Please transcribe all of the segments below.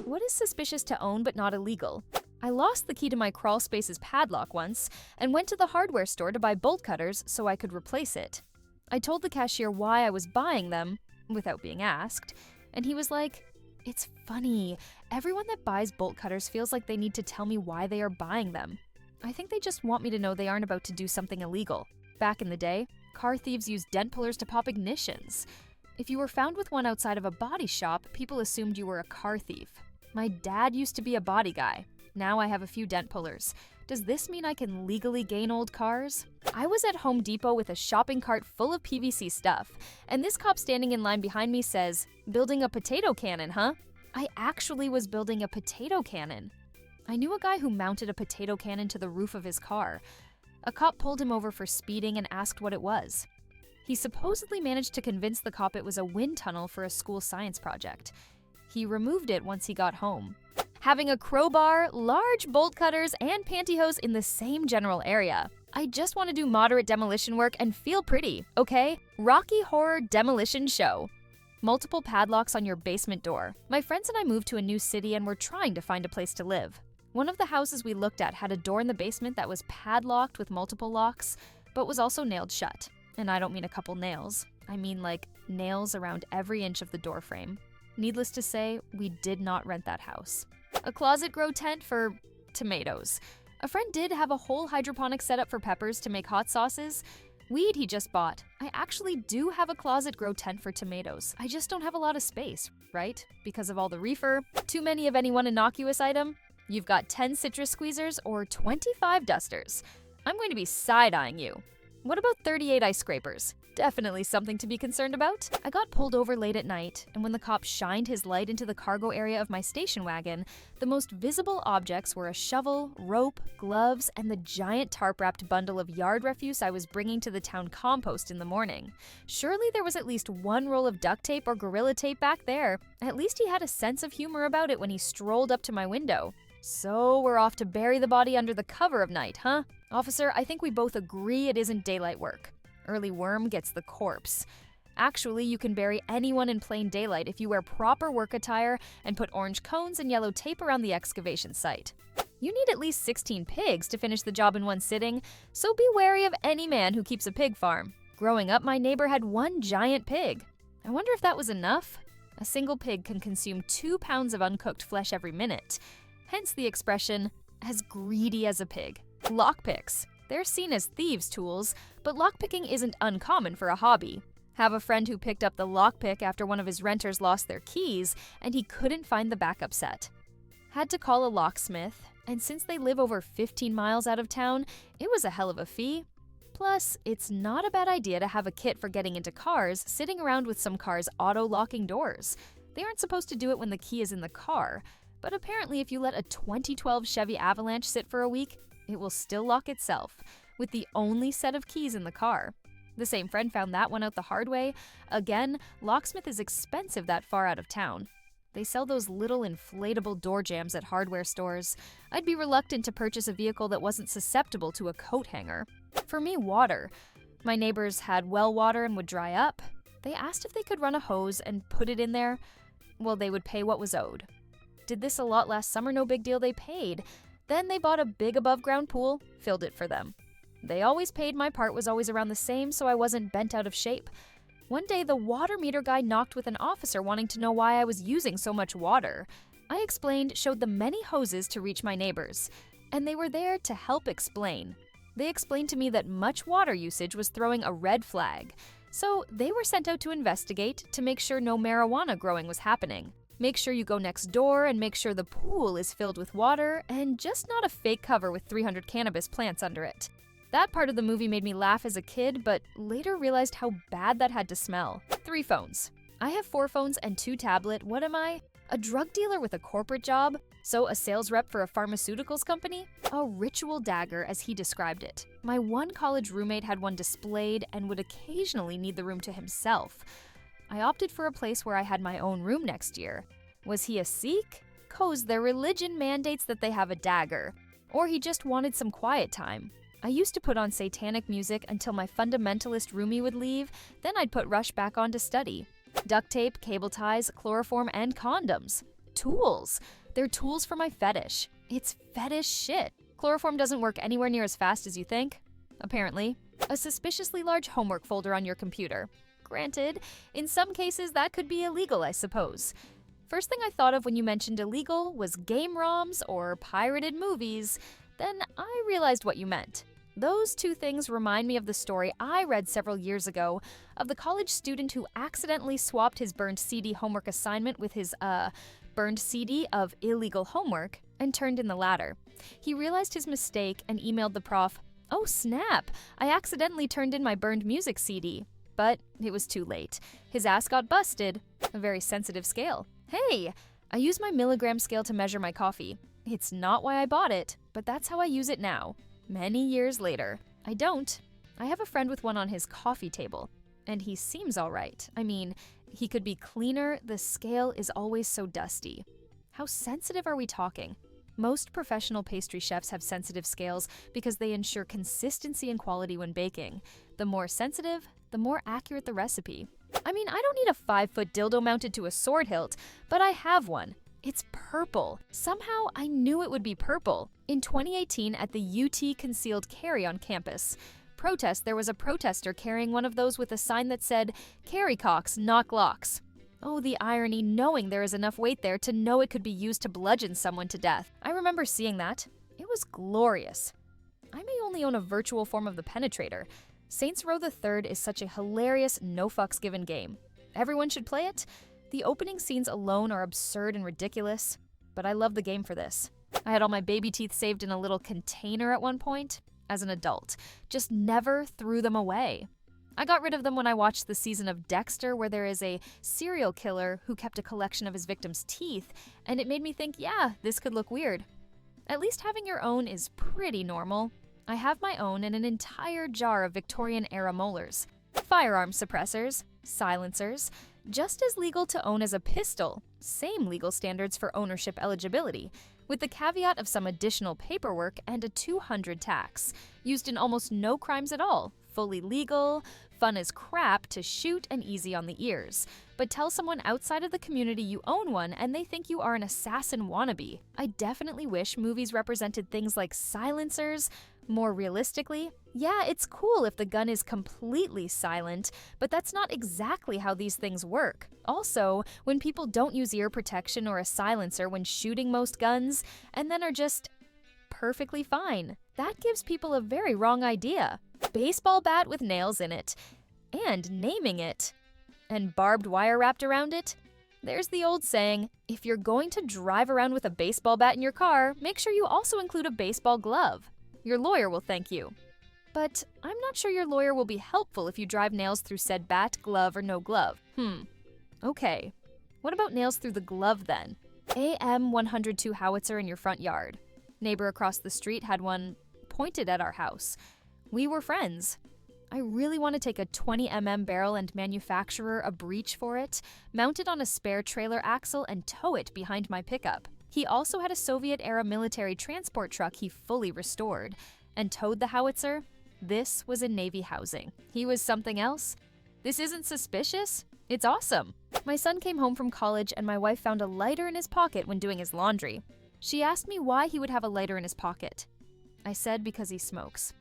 What is suspicious to own but not illegal? I lost the key to my crawl space's padlock once and went to the hardware store to buy bolt cutters so I could replace it. I told the cashier why I was buying them, without being asked, and he was like, "It's funny. Everyone that buys bolt cutters feels like they need to tell me why they are buying them. I think they just want me to know they aren't about to do something illegal. Back in the day, car thieves used dent pullers to pop ignitions. If you were found with one outside of a body shop, people assumed you were a car thief. My dad used to be a body guy. Now I have a few dent pullers. Does this mean I can legally gain old cars?" I was at Home Depot with a shopping cart full of PVC stuff, and this cop standing in line behind me says, "Building a potato cannon, huh?" I actually was building a potato cannon. I knew a guy who mounted a potato cannon to the roof of his car. A cop pulled him over for speeding and asked what it was. He supposedly managed to convince the cop it was a wind tunnel for a school science project. He removed it once he got home. Having a crowbar, large bolt cutters, and pantyhose in the same general area. I just want to do moderate demolition work and feel pretty, okay? Rocky Horror Demolition Show. Multiple padlocks on your basement door. My friends and I moved to a new city and were trying to find a place to live. One of the houses we looked at had a door in the basement that was padlocked with multiple locks, but was also nailed shut. And I don't mean a couple nails. I mean like nails around every inch of the door frame. Needless to say, we did not rent that house. A closet grow tent for tomatoes. A friend did have a whole hydroponic setup for peppers to make hot sauces. Weed he just bought. I actually do have a closet grow tent for tomatoes. I just don't have a lot of space, right? Because of all the reefer, too many of any one innocuous item. You've got 10 citrus squeezers or 25 dusters. I'm going to be side-eyeing you. What about 38 ice scrapers? Definitely something to be concerned about. I got pulled over late at night, and when the cop shined his light into the cargo area of my station wagon, the most visible objects were a shovel, rope, gloves, and the giant tarp-wrapped bundle of yard refuse I was bringing to the town compost in the morning. Surely there was at least one roll of duct tape or Gorilla Tape back there. At least he had a sense of humor about it when he strolled up to my window. So we're off to bury the body under the cover of night, huh? Officer, I think we both agree it isn't daylight work. Early worm gets the corpse. Actually, you can bury anyone in plain daylight if you wear proper work attire and put orange cones and yellow tape around the excavation site. You need at least 16 pigs to finish the job in one sitting, so be wary of any man who keeps a pig farm. Growing up, my neighbor had one giant pig. I wonder if that was enough? A single pig can consume 2 pounds of uncooked flesh every minute. Hence the expression, as greedy as a pig. Lockpicks. They're seen as thieves' tools, but lockpicking isn't uncommon for a hobby. Have a friend who picked up the lockpick after one of his renters lost their keys and he couldn't find the backup set. Had to call a locksmith, and since they live over 15 miles out of town, it was a hell of a fee. Plus, it's not a bad idea to have a kit for getting into cars sitting around with some cars auto-locking doors. They aren't supposed to do it when the key is in the car, but apparently if you let a 2012 Chevy Avalanche sit for a week, it will still lock itself, with the only set of keys in the car. The same friend found that one out the hard way. Again, locksmith is expensive that far out of town. They sell those little inflatable door jams at hardware stores. I'd be reluctant to purchase a vehicle that wasn't susceptible to a coat hanger. For me, water. My neighbors had well water and would dry up. They asked if they could run a hose and put it in there. Well, they would pay what was owed. Did this a lot last summer, no big deal, they paid. Then they bought a big above-ground pool, filled it for them. They always paid, my part was always around the same, so I wasn't bent out of shape. One day, the water meter guy knocked with an officer wanting to know why I was using so much water. I explained, showed them many hoses to reach my neighbors, and they were there to help explain. They explained to me that much water usage was throwing a red flag, so they were sent out to investigate to make sure no marijuana growing was happening. Make sure you go next door and make sure the pool is filled with water and just not a fake cover with 300 cannabis plants under it. That part of the movie made me laugh as a kid, but later realized how bad that had to smell. 3 phones. I have 4 phones and 2 tablets. What am I? A drug dealer with a corporate job? So a sales rep for a pharmaceuticals company? A ritual dagger, as he described it. My one college roommate had one displayed and would occasionally need the room to himself. I opted for a place where I had my own room next year. Was he a Sikh? 'Cause their religion mandates that they have a dagger. Or he just wanted some quiet time. I used to put on satanic music until my fundamentalist roomie would leave, then I'd put Rush back on to study. Duct tape, cable ties, chloroform, and condoms. tools. They're tools for my fetish. It's fetish shit. Chloroform doesn't work anywhere near as fast as you think, apparently. A suspiciously large homework folder on your computer. Granted, in some cases that could be illegal, I suppose. First thing I thought of when you mentioned illegal was game ROMs or pirated movies. Then I realized what you meant. Those two things remind me of the story I read several years ago of the college student who accidentally swapped his burned CD homework assignment with his, burned CD of illegal homework and turned in the latter. He realized his mistake and emailed the prof, "Oh snap, I accidentally turned in my burned music CD." But it was too late. His ass got busted. A very sensitive scale. Hey, I use my milligram scale to measure my coffee. It's not why I bought it, but that's how I use it now. Many years later. I don't. I have a friend with one on his coffee table, and he seems alright. I mean, he could be cleaner, the scale is always so dusty. How sensitive are we talking? Most professional pastry chefs have sensitive scales because they ensure consistency and quality when baking. The more sensitive, the more accurate the recipe. I mean, I don't need a 5-foot dildo mounted to a sword hilt, but I have one. It's purple. Somehow, I knew it would be purple. In 2018, at the UT Concealed Carry on campus protest, there was a protester carrying one of those with a sign that said, "Carry cocks, not glocks." Oh, the irony, knowing there is enough weight there to know it could be used to bludgeon someone to death. I remember seeing that. It was glorious. I may only own a virtual form of the penetrator. Saints Row the Third is such a hilarious, no-fucks-given game. Everyone should play it. The opening scenes alone are absurd and ridiculous, but I love the game for this. I had all my baby teeth saved in a little container at one point, as an adult. Just never threw them away. I got rid of them when I watched the season of Dexter, where there is a serial killer who kept a collection of his victims' teeth, and it made me think, yeah, this could look weird. At least having your own is pretty normal. I have my own and an entire jar of Victorian-era molars. Firearm suppressors, silencers, just as legal to own as a pistol, same legal standards for ownership eligibility, with the caveat of some additional paperwork and a 200 tax, used in almost no crimes at all, fully legal, fun as crap to shoot and easy on the ears. But tell someone outside of the community you own one and they think you are an assassin wannabe. I definitely wish movies represented things like silencers more realistically. Yeah, it's cool if the gun is completely silent, but that's not exactly how these things work. Also, when people don't use ear protection or a silencer when shooting most guns, and then are just perfectly fine, that gives people a very wrong idea. Baseball bat with nails in it, and naming it, and barbed wire wrapped around it. There's the old saying, if you're going to drive around with a baseball bat in your car, make sure you also include a baseball glove. Your lawyer will thank you. But I'm not sure your lawyer will be helpful if you drive nails through said bat, glove, or no glove. Okay. What about nails through the glove then? AM-102 howitzer in your front yard. Neighbor across the street had one pointed at our house. We were friends. I really want to take a 20mm barrel and manufacture a breech for it, mount it on a spare trailer axle, and tow it behind my pickup. He also had a Soviet-era military transport truck he fully restored, and towed the howitzer. This was in Navy housing. He was something else. This isn't suspicious. It's awesome. My son came home from college and my wife found a lighter in his pocket when doing his laundry. She asked me why he would have a lighter in his pocket. I said because he smokes.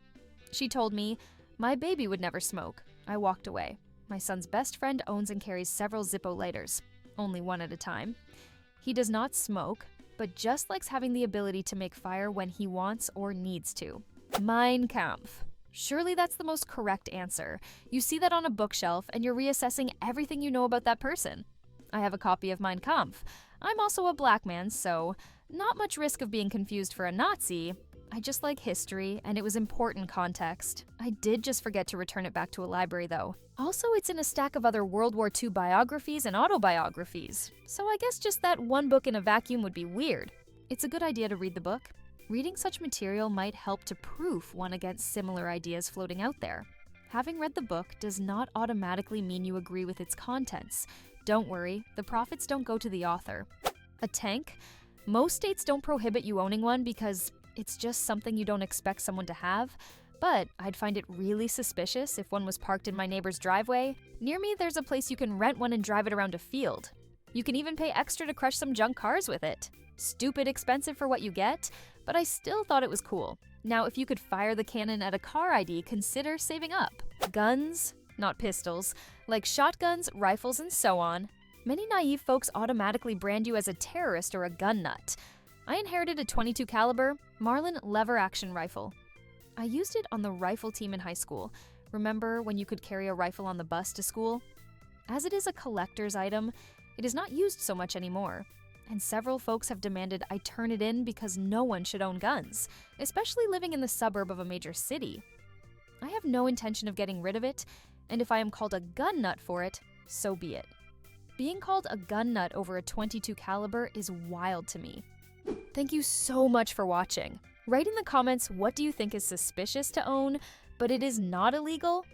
She told me, my baby would never smoke. I walked away. My son's best friend owns and carries several Zippo lighters, only one at a time. He does not smoke, but just likes having the ability to make fire when he wants or needs to. Mein Kampf. Surely that's the most correct answer. You see that on a bookshelf and you're reassessing everything you know about that person. I have a copy of Mein Kampf. I'm also a black man, so not much risk of being confused for a Nazi. I just like history, and it was important context. I did just forget to return it back to a library, though. Also, it's in a stack of other World War II biographies and autobiographies, so I guess just that one book in a vacuum would be weird. It's a good idea to read the book. Reading such material might help to proof one against similar ideas floating out there. Having read the book does not automatically mean you agree with its contents. Don't worry, the profits don't go to the author. A tank? Most states don't prohibit you owning one because it's just something you don't expect someone to have, but I'd find it really suspicious if one was parked in my neighbor's driveway. Near me, there's a place you can rent one and drive it around a field. You can even pay extra to crush some junk cars with it. Stupid expensive for what you get, but I still thought it was cool. Now, if you could fire the cannon at a car ID, consider saving up. Guns, not pistols, like shotguns, rifles, and so on. Many naive folks automatically brand you as a terrorist or a gun nut. I inherited a .22 caliber Marlin lever-action rifle. I used it on the rifle team in high school. Remember when you could carry a rifle on the bus to school? As it is a collector's item, it is not used so much anymore. And several folks have demanded I turn it in because no one should own guns, especially living in the suburb of a major city. I have no intention of getting rid of it, and if I am called a gun nut for it, so be it. Being called a gun nut over a .22 caliber is wild to me. Thank you so much for watching. Write in the comments what do you think is suspicious to own, but it is not illegal,